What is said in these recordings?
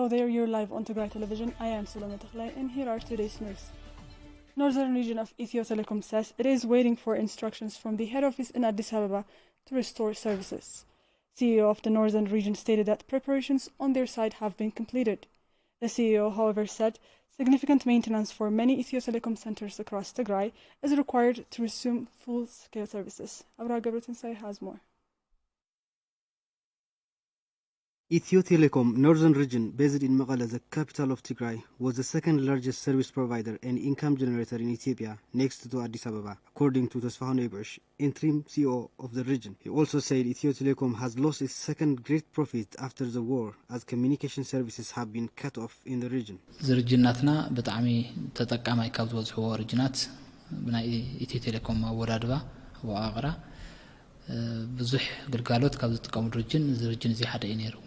there, you're live on Tigrai television. I am Tigrai, and here are today's news. Northern region of Ethio Telecom says it is waiting for instructions from the head office in Addis Ababa to restore services. CEO of the Northern region stated that preparations on their side have been completed. The CEO, however, said significant maintenance for many Ethio Telecom centers across Tigray is required to resume full-scale services. Abra Gabratinsai has more. Ethio Telecom Northern Region, based in Mekelle, the capital of Tigray, was the second largest service provider and income generator in Ethiopia, next to Addis Ababa, according to Tesfahan Ebesh, interim CEO of the region. He also said Ethio Telecom has lost its second great profit after the war, as communication services have been cut off in the region. ዝርጅናትና በጣም ተጠቃማይ ካብ ዝበዝሕዎ ርጅናት ብናይ ኢትዮ ቴሌኮም አወዳድባ ወአቅራ ብዙሕ ግልጋሎት ካብ ዝጥቀሙ ርጅን እዚ ሓደ እዩ ነይሩ።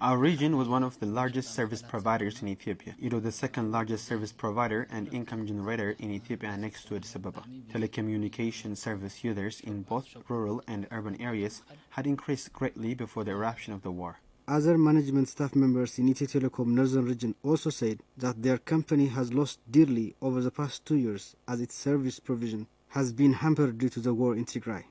Our region was one of the largest service providers in Ethiopia. It was the second largest service provider and income generator in Ethiopia next to Addis Ababa. Telecommunication service users in both rural and urban areas had increased greatly before the eruption of the war. Other management staff members in Ethio Telecom Northern Region also said that their company has lost dearly over the past 2 years as its service provision has been hampered due to the war in Tigray.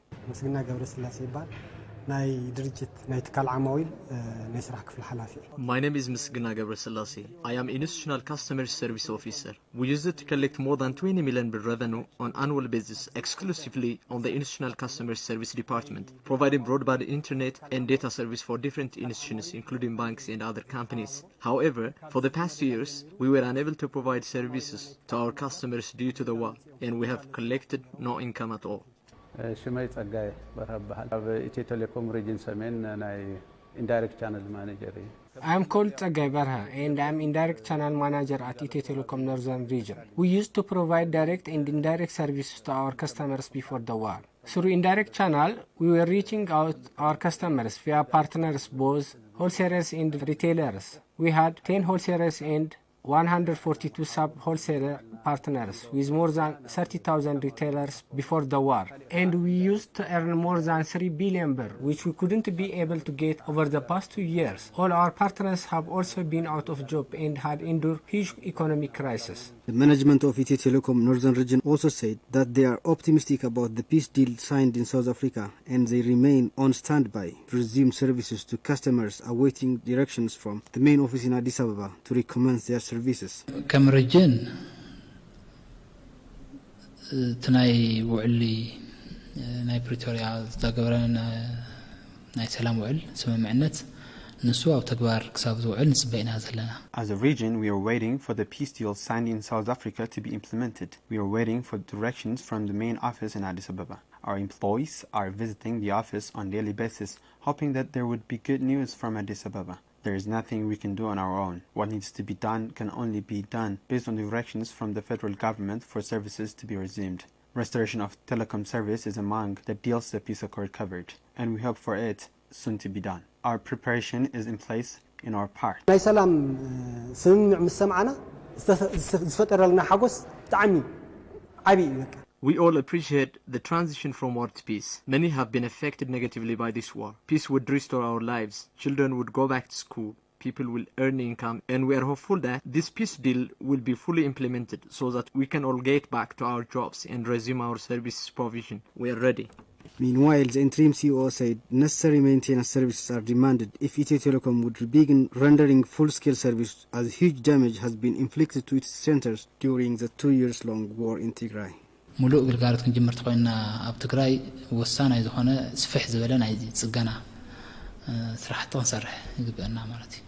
My name is Misgina Gabraselasi. I am Institutional Customer Service Officer. We use it to collect more than 20 million revenue on annual basis exclusively on the Institutional Customer Service Department, providing broadband internet and data service for different institutions, including banks and other companies. However, for the past 2 years, we were unable to provide services to our customers due to the war, and we have collected no income at all. شماي ጸጋይ በረባሃል አብ ኢትዮ ቴሌኮም ሪጅን ሰሜን ናይ indirect channel manager. I am called Tigrai Barha and I am indirect channel manager at Ethio Telecom Northern Region. We used to provide direct and indirect services to our customers before the war. Through indirect channel, we were reaching out our customers via partners, both wholesalers and retailers. We had 10 wholesalers and 142 sub-wholesaler partners with more than 30,000 retailers before the war. And we used to earn more than 3 billion birr, which we couldn't be able to get over the past 2 years. All our partners have also been out of job and had endured huge economic crisis. The management of Ethio Telecom Northern Region also said that they are optimistic about the peace deal signed in South Africa and they remain on standby to resume services to customers awaiting directions from the main office in Addis Ababa to recommence their services. ከም ርጅን ትናይ ውዕሊ ናይ ፕሪቶሪያ ዝተገበረ ናይ ሰላም ውዕል ስምምዕነት ንሱ ኣብ ተግባር ክሳብ ዝውዕል ንጽበይና ዘለና. As a region, we are waiting for the peace deal signed in South Africa to be implemented. We are waiting for directions from the main office in Addis Ababa. Our employees are visiting the office on a daily basis, hoping that there would be good news from Addis Ababa. There is nothing we can do on our own. What needs to be done can only be done based on directions from the federal government for services to be resumed. Restoration of telecom service is among the deals the peace accord covered, and we hope for it soon to be done. Our preparation is in place in our part. We all appreciate the transition from war to peace. Many have been affected negatively by this war. Peace would restore our lives. Children would go back to school. People will earn income. And we are hopeful that this peace deal will be fully implemented so that we can all get back to our jobs and resume our services provision. We are ready. Meanwhile, the interim CEO said necessary maintenance services are demanded if Ethio Telecom would begin rendering full-scale service as huge damage has been inflicted to its centers during the 2-year-long war in Tigray. ሙሉእ ግልጋሎት ክንጅምር ተኮይና ኣብ ትግራይ ወሳናይ ዝኾነ ስፍሕ ዝበለ ናይ ጽገና ስራሕቲ ክንሰርሕ ይግብአና ማለት እዩ.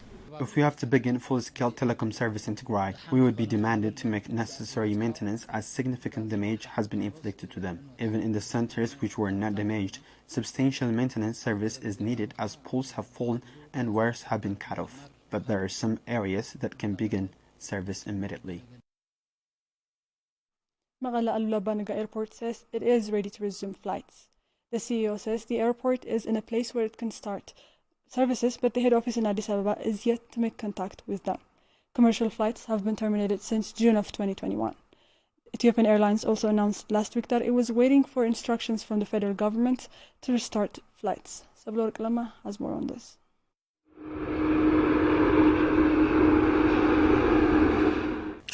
If we have to begin full-scale telecom service in Tigray, we would be demanded to make necessary maintenance as significant damage has been inflicted to them. Even in the centers which were not damaged, substantial maintenance service is needed as poles have fallen and wires have been cut off. But there are some areas that can begin service immediately. Mekelle Alulabaniga Airport says it is ready to resume flights. The CEO says the airport is in a place where it can start services, but the head office in Addis Ababa is yet to make contact with them. Commercial flights have been terminated since June of 2021. Ethiopian Airlines also announced last week that it was waiting for instructions from the federal government to restart flights. Sablor Kalama has more on this.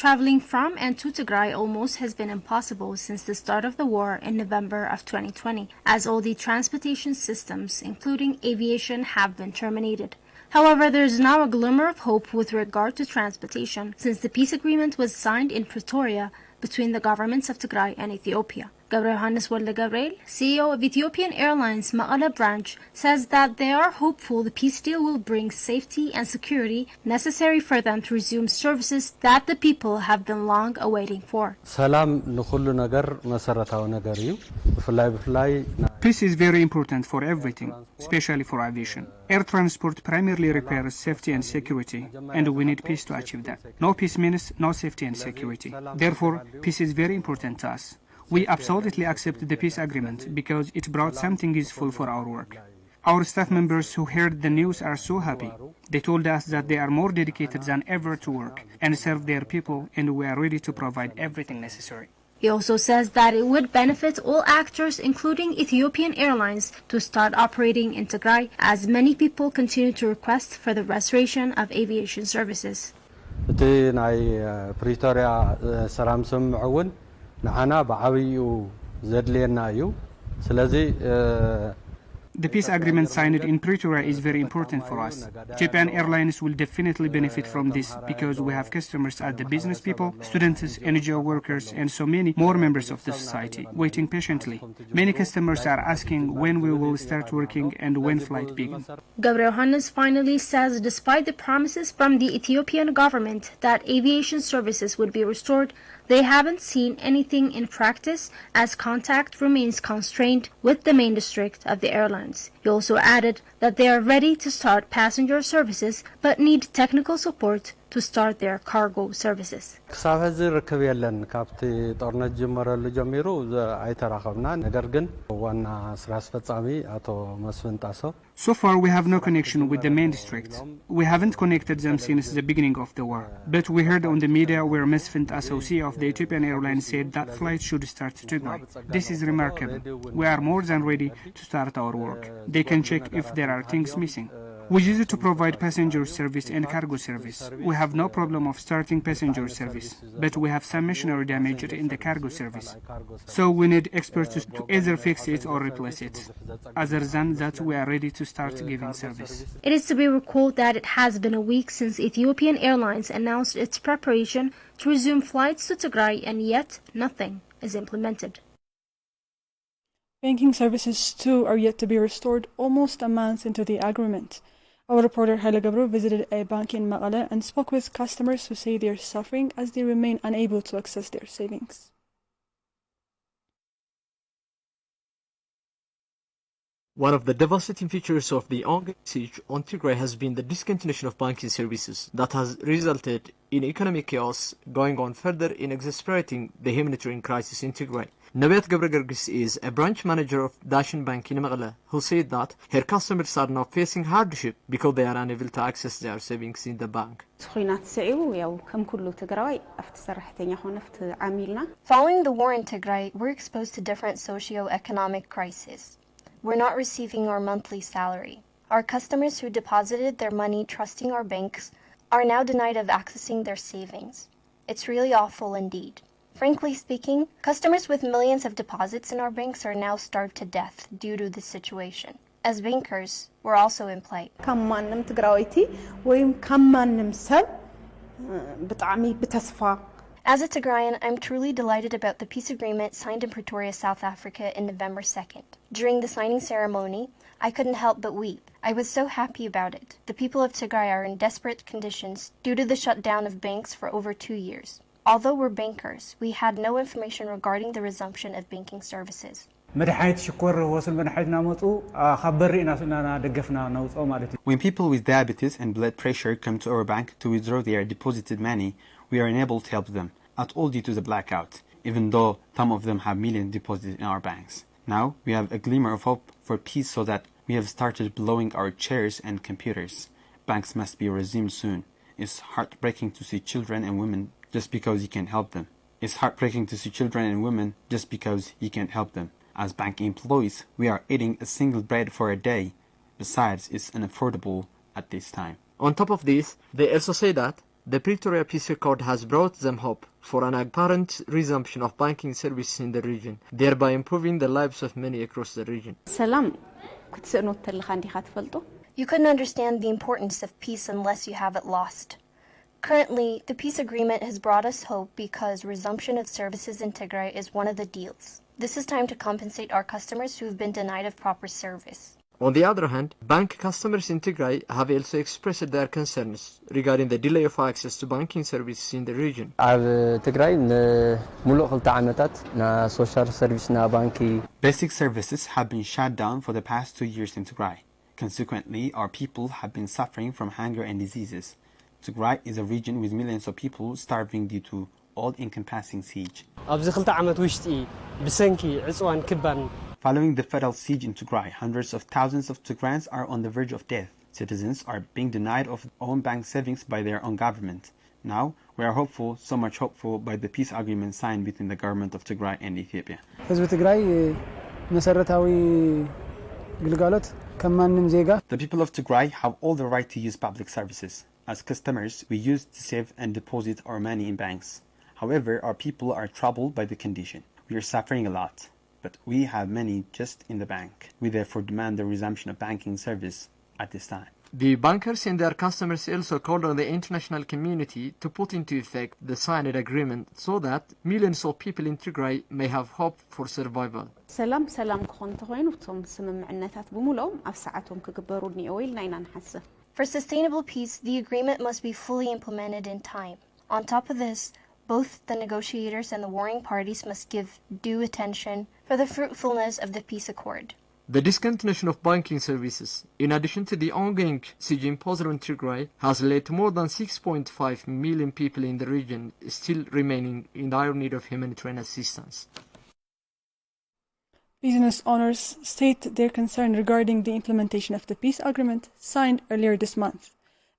traveling from and to Tigray almost has been impossible since the start of the war in November of 2020, as all the transportation systems, including aviation, have been terminated. However, there is now a glimmer of hope with regard to transportation, since the peace agreement was signed in Pretoria between the governments of Tigray and Ethiopia. Gabriel Hannes Walde Gabriel, CEO of Ethiopian Airlines Maqala branch, says that they are hopeful the peace deal will bring safety and security necessary for them to resume services that the people have been long awaiting for. Peace is very important for everything, especially for aviation. Air transport primarily repairs safety and security, and we need peace to achieve that. No peace means no safety and security. Therefore, peace is very important to us. We absolutely accept the peace agreement because it brought something useful for our work. Our staff members who heard the news are so happy. They told us that they are more dedicated than ever to work and serve their people, and we are ready to provide everything necessary. He also says that it would benefit all actors, including Ethiopian Airlines, to start operating in Tigray, as many people continue to request for the restoration of aviation services. The peace agreement signed in Pretoria is very important for us. Japan Airlines will definitely benefit from this because we have customers as the business people, students, NGO workers, and so many more members of the society waiting patiently. Many customers are asking when we will start working and when flight begins. Gabriel Hannes finally says despite the promises from the Ethiopian government that aviation services would be restored, they haven't seen anything in practice as contact remains constrained with the main district of the airlines. He also added that they are ready to start passenger services but need technical support to start their cargo services. So far, we have no connection with the main district. We haven't connected them since the beginning of the war. But we heard on the media where Mesfin Tasso, CEO of the Ethiopian Airlines, said that flights should start to Tigray. This is remarkable. We are more than ready to start our work. They can check if there are things missing. We use it to provide passenger service and cargo service. We have no problem of starting passenger service, but we have some machinery damage in the cargo service. So we need experts to either fix it or replace it. Other than that, we are ready to start giving service. It is to be recalled that it has been a week since Ethiopian Airlines announced its preparation to resume flights to Tigray, and yet nothing is implemented. Banking services too are yet to be restored almost a month into the agreement. Our reporter Haile Gabru visited a bank in Maqala and spoke with customers who say they are suffering as they remain unable to access their savings. One of the devastating features of the ongoing siege on Tigray has been the discontinuation of banking services that has resulted in economic chaos, going on further in exacerbating the humanitarian crisis in Tigray. Nabiat Gabregargis is a branch manager of Dashin Bank in Maqala, who said that her customers are now facing hardship because they are unable to access their savings in the bank. Following the war in Tigray, we're exposed to different socio-economic crises. We're not receiving our monthly salary. Our customers who deposited their money trusting our banks are now denied of accessing their savings. It's really awful indeed. Frankly speaking, customers with millions of deposits in our banks are now starved to death due to this situation. As bankers, we're also in plight. As a Tigrayan, I'm truly delighted about the peace agreement signed in Pretoria, South Africa in November 2nd. During the signing ceremony, I couldn't help but weep. I was so happy about it. The people of Tigray are in desperate conditions due to the shutdown of banks for over 2 years. Although we're bankers, we had no information regarding the resumption of banking services. When people with diabetes and blood pressure come to our bank to withdraw their deposited money, we are unable to help them at all due to the blackout, even though some of them have millions deposited in our banks. Now we have a glimmer of hope for peace so that we have started blowing our chairs and computers. Banks must be resumed soon. It's heartbreaking to see children and women just because you can't help them. It's heartbreaking to see children and women just because you can't help them. As bank employees, we are eating a single bread for a day. Besides, it's unaffordable at this time. On top of this, they also say that The Pretoria Peace Accord has brought them hope for an apparent resumption of banking services in the region, thereby improving the lives of many across the region. You couldn't understand the importance of peace unless you have it lost. Currently, the peace agreement has brought us hope because resumption of services in Tigray is one of the deals. This is time to compensate our customers who have been denied of proper service. On the other hand, bank customers in Tigray have also expressed their concerns regarding the delay of access to banking services in the region. Basic services have been shut down for the past 2 years in Tigray. Consequently, our people have been suffering from hunger and diseases. Tigray is a region with millions of people starving due to all-encompassing siege. Following the fatal siege in Tigray, hundreds of thousands of Tigrayans are on the verge of death. Citizens are being denied of own bank savings by their own government. Now, we are hopeful, so much hopeful, by the peace agreement signed between the government of Tigray and Ethiopia. The people of Tigray have all the right to use public services. As customers, we used to save and deposit our money in banks. However, our people are troubled by the condition. We are suffering a lot, but we have money just in the bank. We therefore demand the resumption of banking service at this time. The bankers and their customers also called on the international community to put into effect the signed agreement so that millions of people in Tigray may have hope for survival. For sustainable peace, the agreement must be fully implemented in time. On top of this, both the negotiators and the warring parties must give due attention for the fruitfulness of the peace accord. The discontinuation of banking services, in addition to the ongoing siege imposed on Tigray, has led to more than 6.5 million people in the region still remaining in dire need of humanitarian assistance. Business owners state their concern regarding the implementation of the peace agreement signed earlier this month.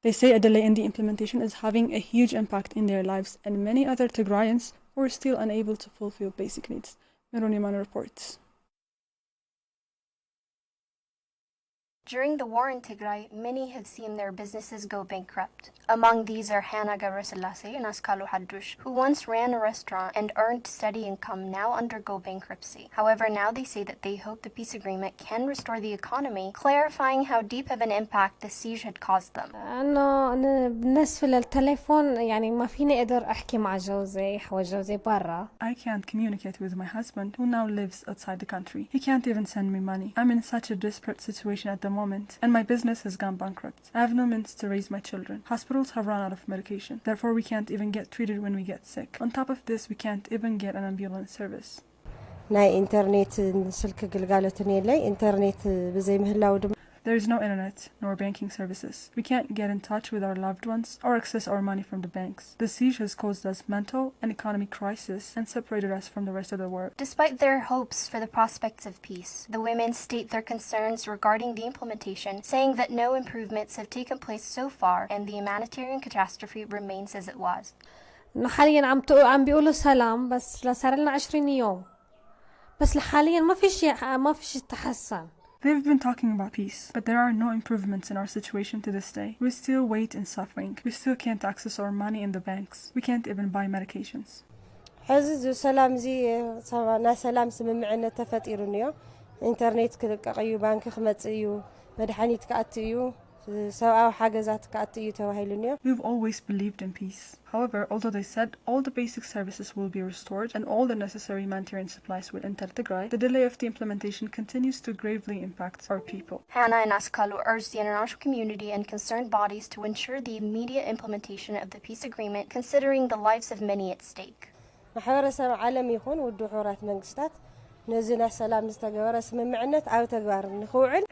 They say a delay in the implementation is having a huge impact in their lives, and many other Tigrayans who are still unable to fulfill basic needs. Meroniman reports. During the war in Tigray, many have seen their businesses go bankrupt. Among these are Hannah Gabraselassie and Askalu Hadrush, who once ran a restaurant and earned steady income, now undergo bankruptcy. However, now they say that they hope the peace agreement can restore the economy, clarifying how deep of an impact the siege had caused them. I can't communicate with my husband, who now lives outside the country. He can't even send me money. I'm in such a desperate situation at the moment, and my business has gone bankrupt. I have no means to raise my children. Hospitals have run out of medication. Therefore, we can't even get treated when we get sick. On top of this, we can't even get an ambulance service. There is no internet, nor banking services. We can't get in touch with our loved ones or access our money from the banks. The siege has caused us mental and economic crisis and separated us from the rest of the world. Despite their hopes for the prospects of peace, the women state their concerns regarding the implementation, saying that no improvements have taken place so far and the humanitarian catastrophe remains as it was. They've been talking about peace, but there are no improvements in our situation to this day. We still wait in suffering. We still can't access our money in the banks. We can't even buy medications. We've always believed in peace. However, although they said all the basic services will be restored and all the necessary humanitarian supplies will enter Tigray, the delay of the implementation continues to gravely impact our people. Hannah and Askalu urged the international community and concerned bodies to ensure the immediate implementation of the peace agreement, considering the lives of many at stake. It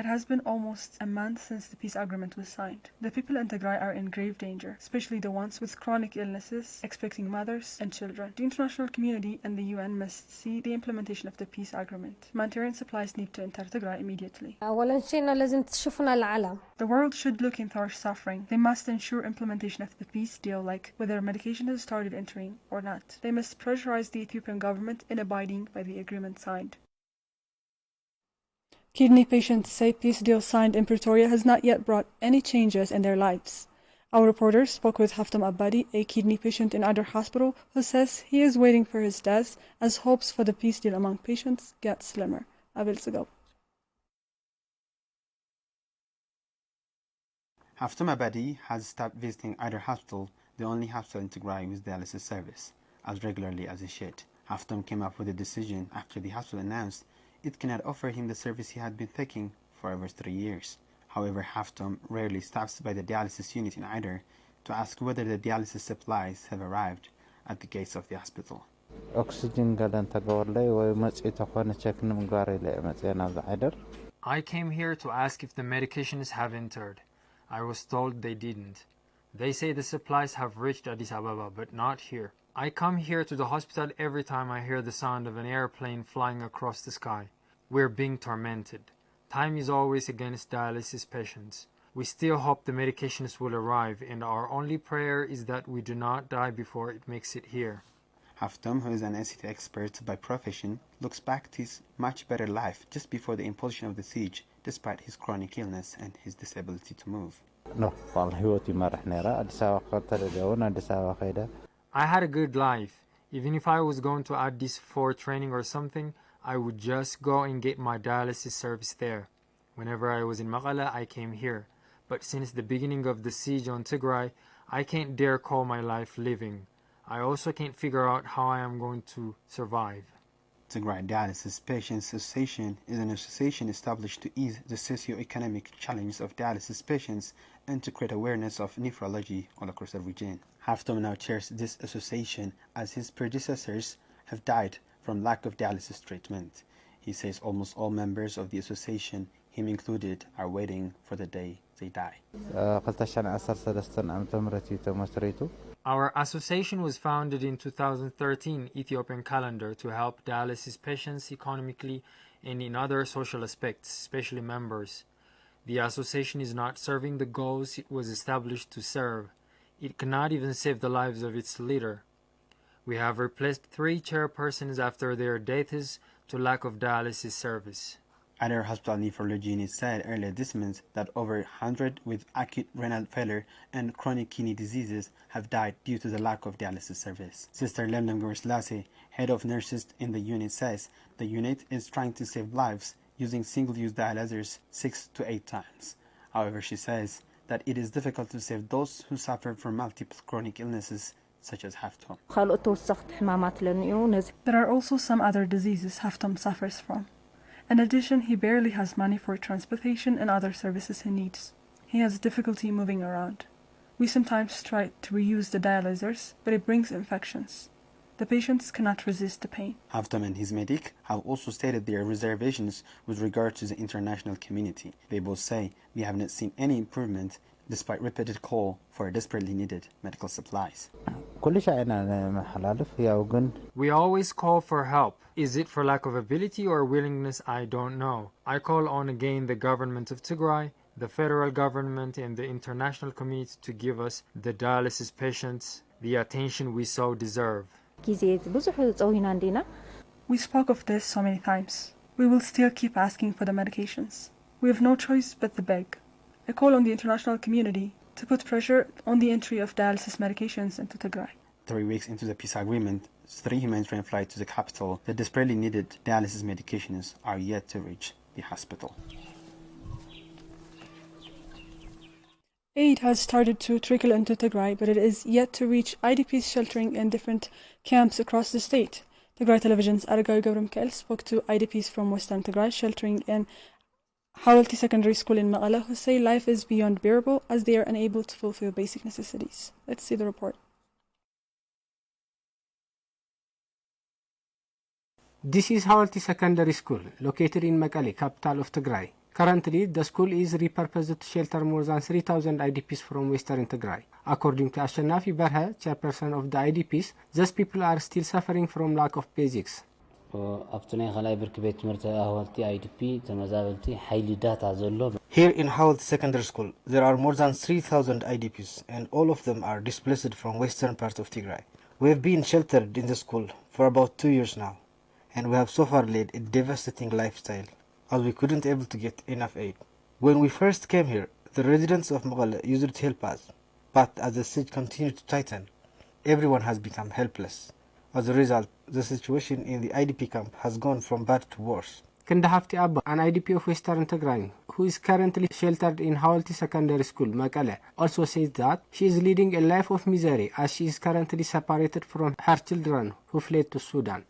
has been almost a month since the peace agreement was signed. The people in Tigray are in grave danger, especially the ones with chronic illnesses, expecting mothers and children. The international community and the UN must see the implementation of the peace agreement. Humanitarian supplies need to enter Tigray immediately. The world should look into our suffering. They must ensure implementation of the peace deal, like whether medication has started entering or not. They must pressurize the Ethiopian government in abiding by the agreement signed. Kidney patients say peace deal signed in Pretoria has not yet brought any changes in their lives. Our reporter spoke with Haftam Abadi, a kidney patient in Adar Hospital, who says he is waiting for his death as hopes for the peace deal among patients get slimmer. Haftam Abadi has stopped visiting Adar Hospital, the only hospital in Tigray with dialysis service, as regularly as he should. Haftam came up with a decision after the hospital announced it cannot offer him the service he had been taking for over 3 years. However, Haftam rarely stops by the dialysis unit in Adar to ask whether the dialysis supplies have arrived at the gates of the hospital. I came here to ask if the medications have entered. I was told they didn't. They say the supplies have reached Addis Ababa, but not here. I come here to the hospital every time I hear the sound of an airplane flying across the sky. We're being tormented. Time is always against dialysis patients. We still hope the medications will arrive, and our only prayer is that we do not die before it makes it here. Haftam, who is an SCT expert by profession, looks back to his much better life just before the imposition of the siege, despite his chronic illness and his disability to move. I had a good life. Even if I was going to Addis for training or something, I would just go and get my dialysis service there. Whenever I was in Maqala, I came here. But since the beginning of the siege on Tigray, I can't dare call my life living. I also can't figure out how I am going to survive. Tigray Dialysis Patients Association is an association established to ease the socio-economic challenges of dialysis patients and to create awareness of nephrology all across the region. Haftam now chairs this association as his predecessors have died from lack of dialysis treatment. He says almost all members of the association, him included, are waiting for the day they die. Our association was founded in 2013 Ethiopian calendar to help dialysis patients economically and in other social aspects, especially members. The association is not serving the goals it was established to serve. It cannot even save the lives of its leader. We have replaced 3 chairpersons after their deaths to lack of dialysis service. Adar Hospital Nephrology Unit said earlier this month that over 100 with acute renal failure and chronic kidney diseases have died due to the lack of dialysis service. Sister Lemlem Gebrselassie, head of nurses in the unit, says the unit is trying to save lives using single-use dialyzers 6 to 8 times. However, she says that it is difficult to save those who suffer from multiple chronic illnesses such as Haftam. There are also some other diseases Haftam suffers from. In addition, he barely has money for transportation and other services he needs. He has difficulty moving around. We sometimes try to reuse the dialyzers, but it brings infections. The patients cannot resist the pain. Haftam and his medic have also stated their reservations with regard to the international community. They both say we have not seen any improvement despite repeated call for desperately needed medical supplies. We always call for help. Is it for lack of ability or willingness? I don't know. I call on again the government of Tigray, the federal government and the international community to give us, the dialysis patients, the attention we so deserve. We spoke of this so many times. We will still keep asking for the medications. We have no choice but to beg. I call on the international community to put pressure on the entry of dialysis medications into Tigray. 3 weeks into the peace agreement, 3 humanitarian flights to the capital, the desperately needed dialysis medications are yet to reach the hospital. Aid has started to trickle into Tigray, but it is yet to reach IDPs sheltering in different camps across the state. Tigray Television's Aragay Gabramkel spoke to IDPs from Western Tigray sheltering in Hawalti Secondary School in Maqala, who say life is beyond bearable as they are unable to fulfill basic necessities. Let's see the report. This is Hawalti Secondary School, located in Maqale, capital of Tigray. Currently, the school is repurposed to shelter more than 3,000 IDPs from Western Tigray. According to Ashanafi Barha, chairperson of the IDPs, those people are still suffering from lack of basics. Here in Hawalti Secondary School, there are more than 3,000 IDPs, and all of them are displaced from western part of Tigray. We have been sheltered in the school for about 2 years now, and we have so far led a devastating lifestyle, as we couldn't able to get enough aid. When we first came here, the residents of Maqala used to help us, But as the siege continued to tighten, everyone has become helpless. As a result, the situation in the IDP camp has gone from bad to worse. Kandahafti Abba, an IDP of Western Tigray, who is currently sheltered in Hawalti Secondary School, Mekelle, also says that she is leading a life of misery as she is currently separated from her children who fled to Sudan.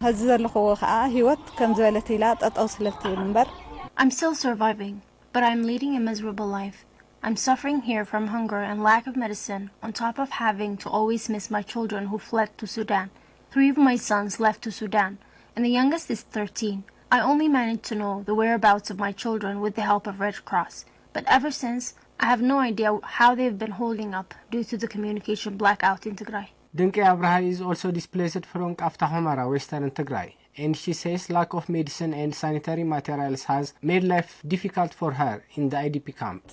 I'm still surviving, but I'm leading a miserable life. I'm suffering here from hunger and lack of medicine, on top of having to always miss my children who fled to Sudan. 3 of my sons left to Sudan, and the youngest is 13. I only managed to know the whereabouts of my children with the help of Red Cross, but ever since, I have no idea how they've been holding up due to the communication blackout in Tigray. Dinke Abraha is also displaced from Kafta Humara, Western Tigray, and she says lack of medicine and sanitary materials has made life difficult for her in the IDP camp.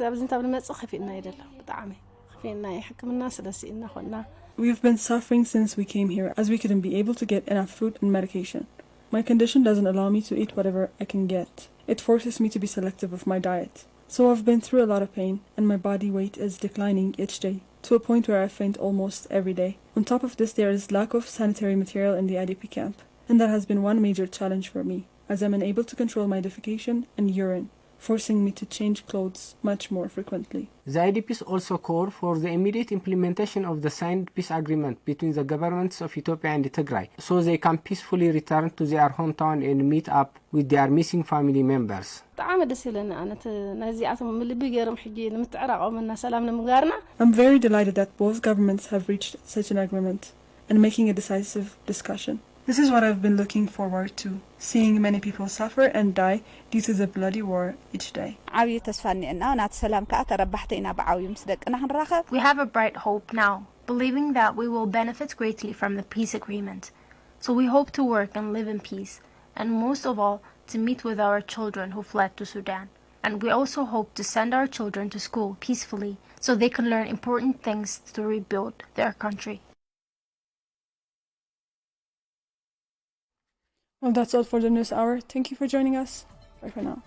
We've been suffering since we came here, as we couldn't be able to get enough food and medication. My condition doesn't allow me to eat whatever I can get. It forces me to be selective of my diet. So I've been through a lot of pain, and my body weight is declining each day, to a point where I faint almost every day. On top of this, there is lack of sanitary material in the IDP camp, and that has been one major challenge for me, as I'm unable to control my defecation and urine, forcing me to change clothes much more frequently. The IDPs also call for the immediate implementation of the signed peace agreement between the governments of Ethiopia and Tigray, so they can peacefully return to their hometown and meet up with their missing family members. I'm very delighted that both governments have reached such an agreement and making a decisive discussion. This is what I've been looking forward to, seeing many people suffer and die due to the bloody war each day. We have a bright hope now, believing that we will benefit greatly from the peace agreement. So we hope to work and live in peace, and most of all, to meet with our children who fled to Sudan. And we also hope to send our children to school peacefully so they can learn important things to rebuild their country. Well, that's all for the news hour. Thank you for joining us. Bye for now.